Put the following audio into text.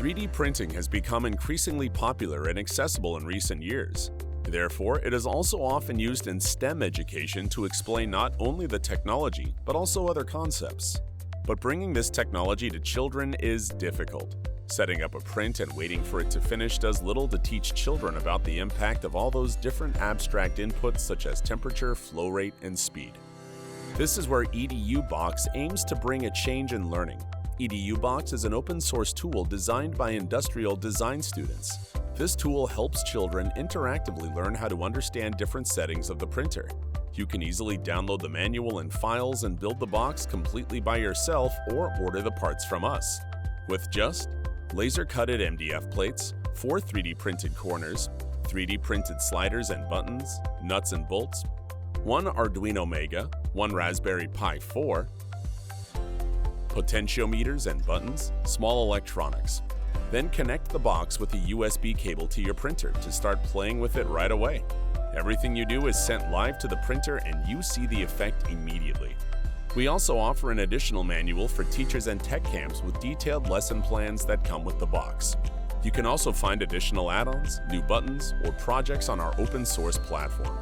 3D printing has become increasingly popular and accessible in recent years. Therefore, it is also often used in STEM education to explain not only the technology, but also other concepts. But bringing this technology to children is difficult. Setting up a print and waiting for it to finish does little to teach children about the impact of all those different abstract inputs such as temperature, flow rate, and speed. This is where EDU Box aims to bring a change in learning. EDU Box is an open-source tool designed by industrial design students. This tool helps children interactively learn how to understand different settings of the printer. You can easily download the manual and files and build the box completely by yourself or order the parts from us. With just laser-cutted MDF plates, 4 3D printed corners, 3D printed sliders and buttons, nuts and bolts, 1 Arduino Mega, 1 Raspberry Pi 4, potentiometers and buttons, small electronics. Then connect the box with a USB cable to your printer to start playing with it right away. Everything you do is sent live to the printer and you see the effect immediately. We also offer an additional manual for teachers and tech camps with detailed lesson plans that come with the box. You can also find additional add-ons, new buttons, or projects on our open source platform.